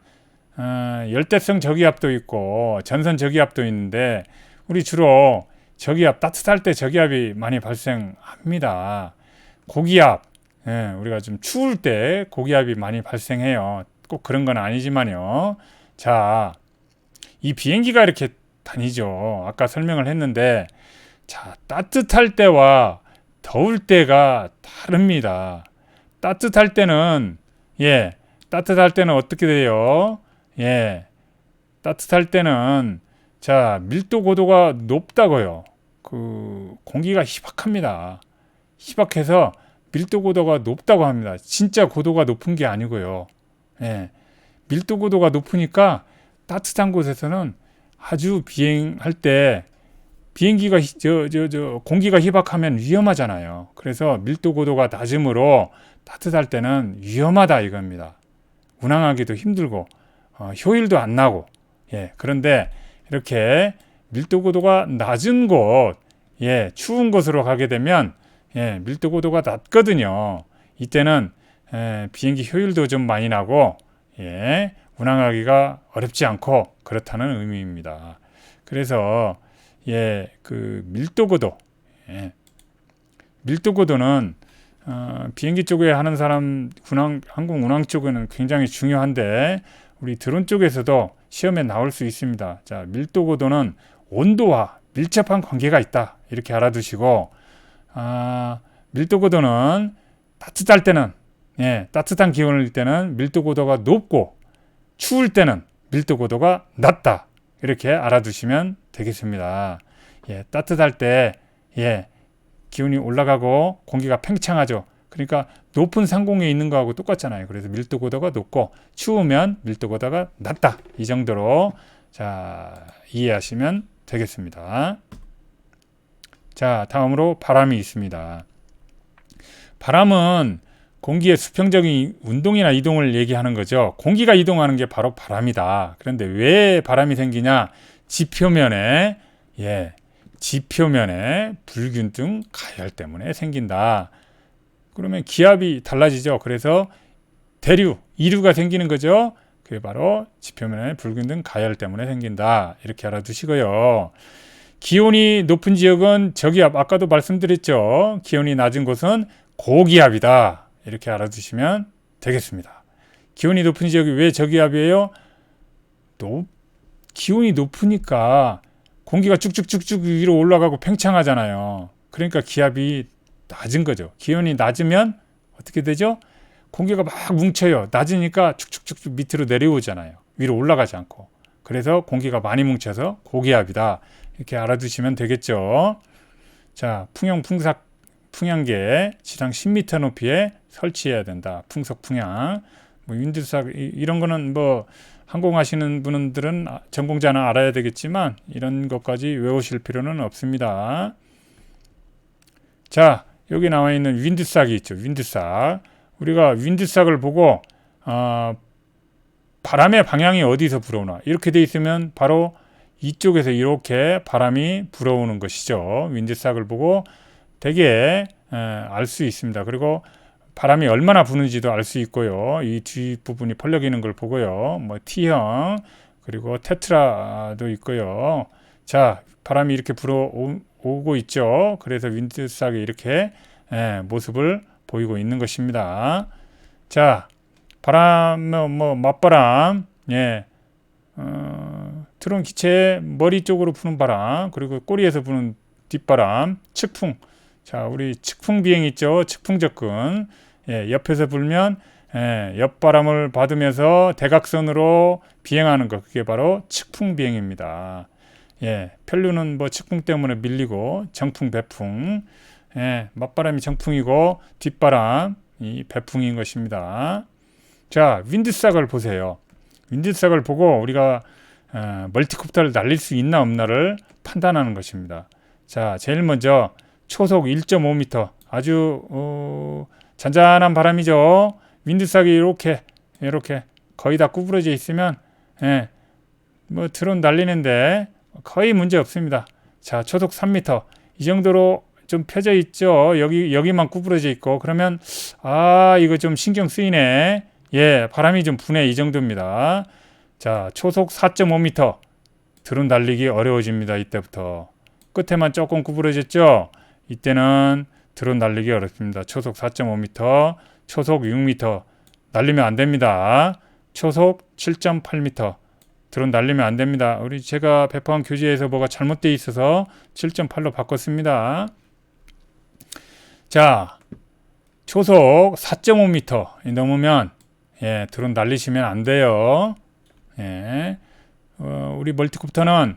열대성 저기압도 있고 전선 저기압도 있는데, 우리 주로 저기압, 따뜻할 때 저기압이 많이 발생합니다. 고기압, 우리가 좀 추울 때 고기압이 많이 발생해요. 꼭 그런 건 아니지만요. 자, 이 비행기가 이렇게 다니죠. 아까 설명을 했는데, 자, 따뜻할 때와 더울 때가 다릅니다. 따뜻할 때는 어떻게 돼요? 따뜻할 때는 자, 밀도 고도가 높다고요. 그 공기가 희박합니다. 희박해서 밀도 고도가 높다고 합니다. 진짜 고도가 높은 게 아니고요. 밀도 고도가 높으니까 따뜻한 곳에서는 아주 비행할 때 비행기가 공기가 희박하면 위험하잖아요. 그래서 밀도 고도가 낮으므로 따뜻할 때는 위험하다 이겁니다. 운항하기도 힘들고 효율도 안 나고. 그런데 이렇게 밀도 고도가 낮은 곳, 추운 곳으로 가게 되면 밀도 고도가 낮거든요. 이때는 비행기 효율도 좀 많이 나고 운항하기가 어렵지 않고 그렇다는 의미입니다. 그래서 그 밀도고도, 밀도고도는 비행기 쪽에 하는 사람, 항공 운항 쪽에는 굉장히 중요한데 우리 드론 쪽에서도 시험에 나올 수 있습니다. 자, 밀도고도는 온도와 밀접한 관계가 있다, 이렇게 알아두시고, 밀도고도는 따뜻할 때는, 따뜻한 기온일 때는 밀도고도가 높고 추울 때는 밀도고도가 낮다, 이렇게 알아두시면 되겠습니다. 따뜻할 때 기온이 올라가고 공기가 팽창하죠. 그러니까 높은 상공에 있는 거하고 똑같잖아요. 그래서 밀도 고도가 높고 추우면 밀도 고도가 낮다. 이 정도로 자, 이해하시면 되겠습니다. 자, 다음으로 바람이 있습니다. 바람은 공기의 수평적인 운동이나 이동을 얘기하는 거죠. 공기가 이동하는 게 바로 바람이다. 그런데 왜 바람이 생기냐? 지표면에 불균등 가열 때문에 생긴다. 그러면 기압이 달라지죠. 그래서 대류, 이류가 생기는 거죠. 그게 바로 지표면의 불균등 가열 때문에 생긴다. 이렇게 알아두시고요. 기온이 높은 지역은 저기압, 아까도 말씀드렸죠. 기온이 낮은 곳은 고기압이다. 이렇게 알아두시면 되겠습니다. 기온이 높은 지역이 왜 저기압이에요? 기온이 높으니까 공기가 쭉쭉쭉쭉 위로 올라가고 팽창하잖아요. 그러니까 기압이 낮은 거죠. 기온이 낮으면 어떻게 되죠? 공기가 막 뭉쳐요. 낮으니까 축축축축 밑으로 내려오잖아요. 위로 올라가지 않고. 그래서 공기가 많이 뭉쳐서 고기압이다. 이렇게 알아두시면 되겠죠. 자, 풍향계 지상 10m 높이에 설치해야 된다. 풍속 풍향. 윈드삭 이런 거는 항공하시는 분들은 전공자는 알아야 되겠지만 이런 것까지 외우실 필요는 없습니다. 자, 여기 나와 있는 윈드삭이 있죠. 윈드삭. 우리가 윈드삭을 보고 바람의 방향이 어디서 불어오나 이렇게 돼 있으면 바로 이쪽에서 이렇게 바람이 불어오는 것이죠. 윈드삭을 보고 되게 알 수 있습니다. 그리고 바람이 얼마나 부는지도 알 수 있고요. 이 뒷부분이 펄럭이는 걸 보고요. T형 그리고 테트라도 있고요. 자, 바람이 이렇게 불어오고 있죠. 그래서 윈드삭이 이렇게 모습을 보이고 있는 것입니다. 자, 바람, 맞바람, 드론 기체의 머리 쪽으로 부는 바람, 그리고 꼬리에서 부는 뒷바람, 측풍. 자, 우리 측풍 비행 있죠. 측풍 접근. 옆에서 불면 옆바람을 받으면서 대각선으로 비행하는 것. 그게 바로 측풍 비행입니다. 편류는 측풍 때문에 밀리고 정풍, 배풍. 맞바람이 정풍이고 뒷바람이 배풍인 것입니다. 자, 윈드삭을 보세요. 윈드삭을 보고 우리가 멀티콥터를 날릴 수 있나 없나를 판단하는 것입니다. 자, 제일 먼저 초속 1.5m 아주 잔잔한 바람이죠. 윈드삭이 이렇게 거의 다 구부러져 있으면 드론 날리는데 거의 문제 없습니다. 자, 초속 3m 이 정도로 좀 펴져 있죠. 여기만 구부러져 있고 그러면 이거 좀 신경 쓰이네. 바람이 좀 부네. 이 정도입니다. 자, 초속 4.5m 드론 날리기 어려워집니다. 이때부터 끝에만 조금 구부러졌죠. 이때는 드론 날리기 어렵습니다. 초속 4.5m, 초속 6m 날리면 안 됩니다. 초속 7.8m 드론 날리면 안 됩니다. 제가 배포한 교재에서 뭐가 잘못되어 있어서 7.8로 바꿨습니다. 자, 초속 4.5m 넘으면 드론 날리시면 안 돼요. 우리 멀티콥터는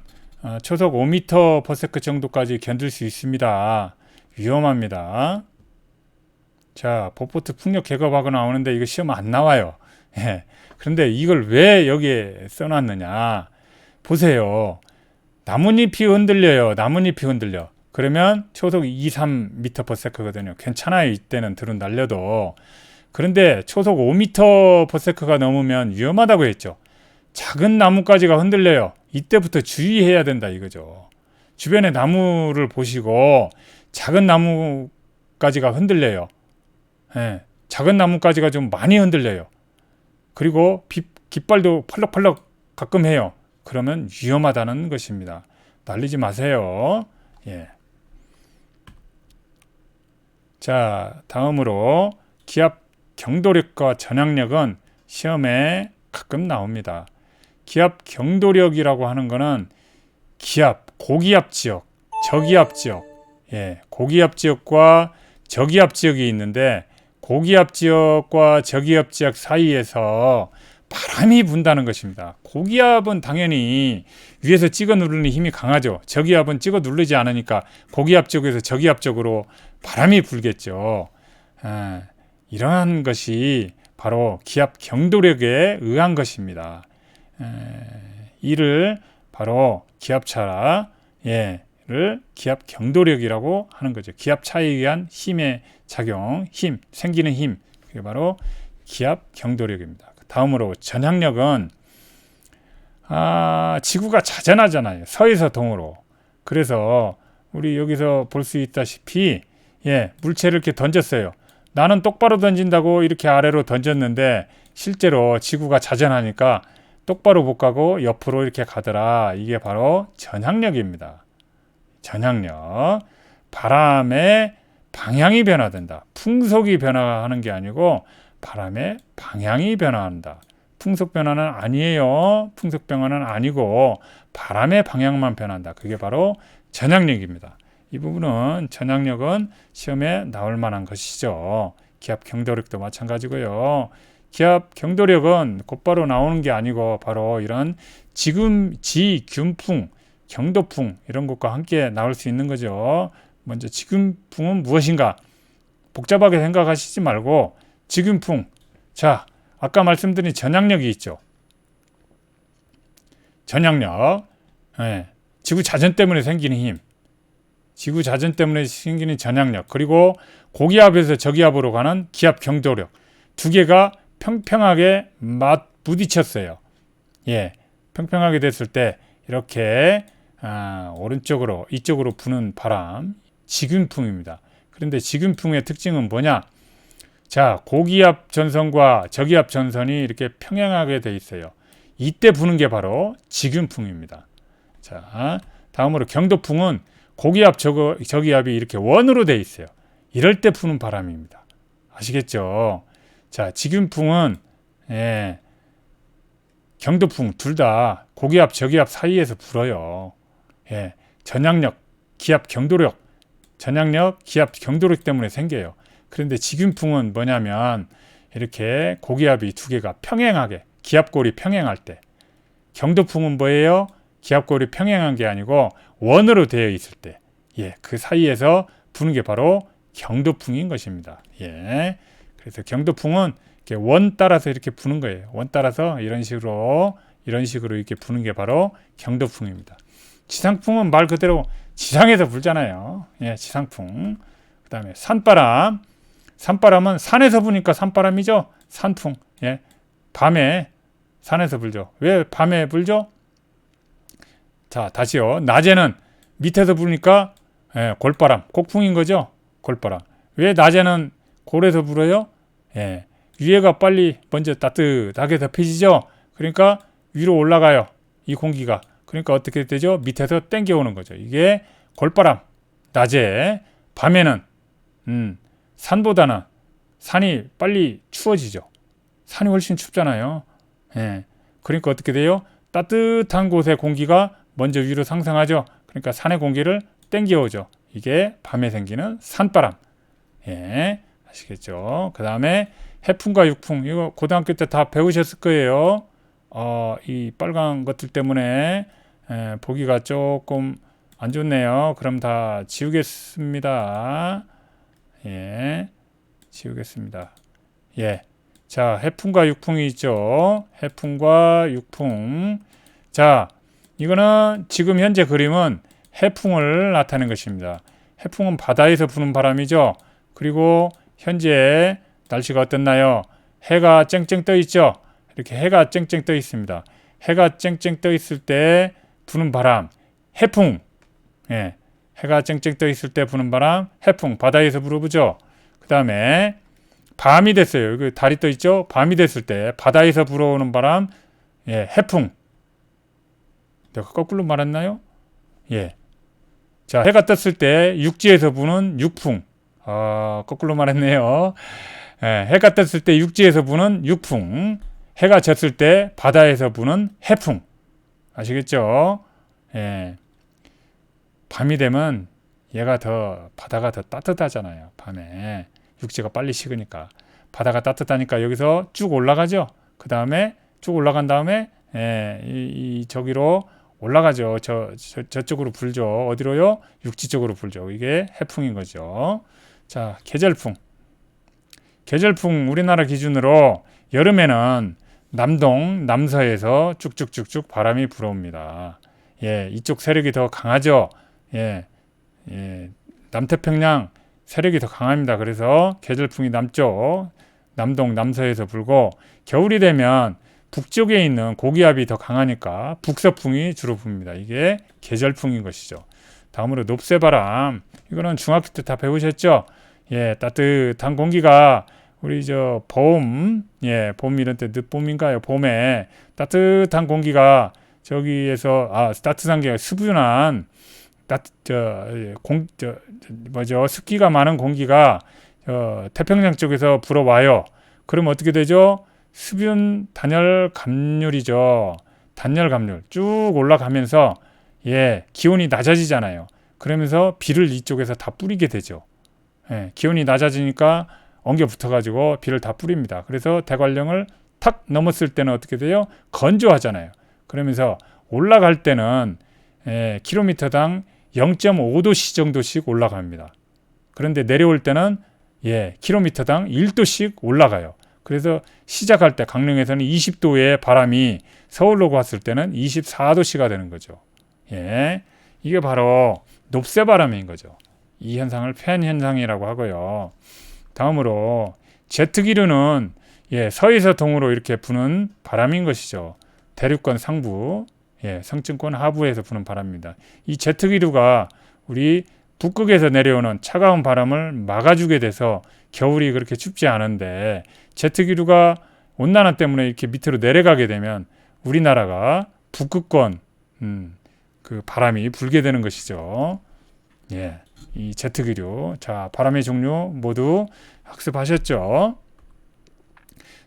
초속 5m/s 정도까지 견딜 수 있습니다. 위험합니다. 자, 보포트 풍력 계급하고 나오는데 이거 시험 안 나와요. 그런데 이걸 왜 여기에 써놨느냐? 보세요. 나뭇잎이 흔들려요. 나뭇잎이 흔들려. 그러면 초속 2-3m/s거든요. 괜찮아요. 이때는 드론 날려도. 그런데 초속 5m/s가 넘으면 위험하다고 했죠. 작은 나뭇가지가 흔들려요. 이때부터 주의해야 된다 이거죠. 주변에 나무를 보시고 작은 나뭇가지가 흔들려요. 작은 나뭇가지가 좀 많이 흔들려요. 그리고 깃발도 펄럭펄럭 가끔 해요. 그러면 위험하다는 것입니다. 날리지 마세요. 자, 다음으로 기압 경도력과 전향력은 시험에 가끔 나옵니다. 기압 경도력이라고 하는 거는 기압, 고기압 지역, 저기압 지역, 고기압 지역과 저기압 지역이 있는데 고기압 지역과 저기압 지역 사이에서 바람이 분다는 것입니다. 고기압은 당연히 위에서 찍어 누르는 힘이 강하죠. 저기압은 찍어 누르지 않으니까 고기압 쪽에서 저기압 쪽으로 바람이 불겠죠. 이러한 것이 바로 기압 경도력에 의한 것입니다. 이를 바로 기압차 를 기압 경도력이라고 하는 거죠. 기압 차에 의한 힘의 작용, 생기는 힘, 그게 바로 기압 경도력입니다. 다음으로 전향력은 지구가 자전하잖아요. 서에서 동으로. 그래서 우리 여기서 볼 수 있다시피 물체를 이렇게 던졌어요. 나는 똑바로 던진다고 이렇게 아래로 던졌는데 실제로 지구가 자전하니까 똑바로 못 가고 옆으로 이렇게 가더라. 이게 바로 전향력입니다. 전향력. 바람의 방향이 변화된다. 풍속이 변화하는 게 아니고 바람의 방향이 변화한다. 풍속 변화는 아니에요. 풍속 변화는 아니고 바람의 방향만 변한다. 그게 바로 전향력입니다. 이 부분은 전향력은 시험에 나올 만한 것이죠. 기압 경도력도 마찬가지고요. 기압 경도력은 곧바로 나오는 게 아니고 바로 이런 지균풍, 경도풍 이런 것과 함께 나올 수 있는 거죠. 먼저 지균풍은 무엇인가? 복잡하게 생각하시지 말고 지균풍. 자, 아까 말씀드린 전향력이 있죠. 전향력. 지구 자전 때문에 생기는 힘. 지구 자전 때문에 생기는 전향력. 그리고 고기압에서 저기압으로 가는 기압 경도력. 두 개가 평평하게 부딪혔어요. 평평하게 됐을 때 이렇게 오른쪽으로 이쪽으로 부는 바람 지균풍입니다. 그런데 지균풍의 특징은 뭐냐? 자, 고기압 전선과 저기압 전선이 이렇게 평행하게 돼 있어요. 이때 부는 게 바로 지균풍입니다. 자, 다음으로 경도풍은 고기압 저기압이 이렇게 원으로 돼 있어요. 이럴 때 부는 바람입니다. 아시겠죠? 자, 지균풍은 경도풍 둘 다 고기압 저기압 사이에서 불어요. 전향력, 기압 경도력, 전향력, 기압 경도력 때문에 생겨요. 그런데 지균풍은 뭐냐면 이렇게 고기압이 두 개가 평행하게 기압골이 평행할 때, 경도풍은 뭐예요? 기압골이 평행한 게 아니고 원으로 되어 있을 때, 그 사이에서 부는 게 바로 경도풍인 것입니다. 그래서 경도풍은 이렇게 원 따라서 이렇게 부는 거예요. 원 따라서 이런 식으로 이렇게 부는 게 바로 경도풍입니다. 지상풍은 말 그대로 지상에서 불잖아요. 지상풍. 그다음에 산바람. 산바람은 산에서 부니까 산바람이죠. 산풍. 밤에 산에서 불죠. 왜 밤에 불죠? 자, 다시요. 낮에는 밑에서 부니까 골바람, 곡풍인 거죠. 골바람. 왜 낮에는 골에서 불어요? 위에가 빨리 먼저 따뜻하게 덮여지죠. 그러니까 위로 올라가요. 이 공기가. 그러니까 어떻게 되죠? 밑에서 땡겨오는 거죠. 이게 골바람. 낮에. 밤에는 산보다는 산이 빨리 추워지죠. 산이 훨씬 춥잖아요. 그러니까 어떻게 돼요? 따뜻한 곳의 공기가 먼저 위로 상승하죠. 그러니까 산의 공기를 땡겨오죠. 이게 밤에 생기는 산바람. 아시겠죠? 그 다음에 해풍과 육풍. 이거 고등학교 때 다 배우셨을 거예요. 이 빨간 것들 때문에 보기가 조금 안 좋네요. 그럼 다 지우겠습니다. 지우겠습니다. 자, 해풍과 육풍이 있죠. 해풍과 육풍. 자, 이거는 지금 현재 그림은 해풍을 나타낸 것입니다. 해풍은 바다에서 부는 바람이죠. 그리고 현재 날씨가 어떻나요? 해가 쨍쨍 떠 있죠. 이렇게 해가 쨍쨍 떠 있습니다. 해가 쨍쨍 떠 있을 때 부는 바람, 해풍. 해가 쨍쨍 떠 있을 때 부는 바람, 해풍. 바다에서 불어보죠. 그 다음에 밤이 됐어요. 여기 달이 떠 있죠. 밤이 됐을 때 바다에서 불어오는 바람, 해풍. 내가 거꾸로 말했나요? 자, 해가 떴을 때 육지에서 부는 육풍. 거꾸로 말했네요. 해가 떴을 때 육지에서 부는 육풍. 해가 졌을 때 바다에서 부는 해풍. 아시겠죠? 밤이 되면 바다가 더 따뜻하잖아요. 밤에 육지가 빨리 식으니까 바다가 따뜻하니까 여기서 쭉 올라가죠. 그 다음에 쭉 올라간 다음에 저기로 올라가죠. 저쪽으로 불죠. 어디로요? 육지 쪽으로 불죠. 이게 해풍인 거죠. 자, 계절풍. 계절풍 우리나라 기준으로 여름에는 남동, 남서에서 쭉쭉쭉쭉 바람이 불어옵니다. 예, 이쪽 세력이 더 강하죠. 예, 예, 남태평양 세력이 더 강합니다. 그래서 계절풍이 남쪽, 남동, 남서에서 불고 겨울이 되면 북쪽에 있는 고기압이 더 강하니까 북서풍이 주로 붑니다. 이게 계절풍인 것이죠. 다음으로 높새바람. 이거는 중학교 때 다 배우셨죠? 예, 따뜻한 공기가 우리 봄, 예, 봄 이런 때 늦봄인가요? 봄에 따뜻한 공기가 저기에서 따뜻한 게 수분한 습기가 많은 공기가 태평양 쪽에서 불어와요. 그럼 어떻게 되죠? 수분 단열 감률이죠. 단열 감률 쭉 올라가면서 예, 기온이 낮아지잖아요. 그러면서 비를 이쪽에서 다 뿌리게 되죠. 예, 기온이 낮아지니까 엉겨 붙어가지고 비를 다 뿌립니다. 그래서 대관령을 탁 넘었을 때는 어떻게 돼요? 건조하잖아요. 그러면서 올라갈 때는 킬로미터당 0.5도씨 정도씩 올라갑니다. 그런데 내려올 때는 킬로미터당 1도씩 올라가요. 그래서 시작할 때 강릉에서는 20도의 바람이 서울로 갔을 때는 24도씨가 되는 거죠. 예, 이게 바로 높새바람인 거죠. 이 현상을 팬 현상이라고 하고요. 다음으로 제트기류는 서에서 동으로 이렇게 부는 바람인 것이죠. 대륙권 상부, 성층권 하부에서 부는 바람입니다. 이 제트기류가 우리 북극에서 내려오는 차가운 바람을 막아주게 돼서 겨울이 그렇게 춥지 않은데 제트기류가 온난화 때문에 이렇게 밑으로 내려가게 되면 우리나라가 북극권 그 바람이 불게 되는 것이죠. 예, 이 제트기류. 자, 바람의 종류 모두 학습하셨죠?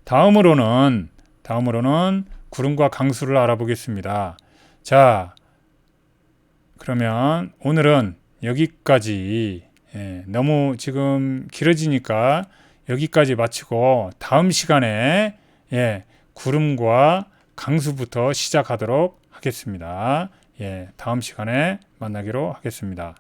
다음으로는 구름과 강수를 알아보겠습니다. 자, 그러면 오늘은 여기까지. 너무 지금 길어지니까 여기까지 마치고 다음 시간에 구름과 강수부터 시작하도록 하겠습니다. 다음 시간에 만나기로 하겠습니다.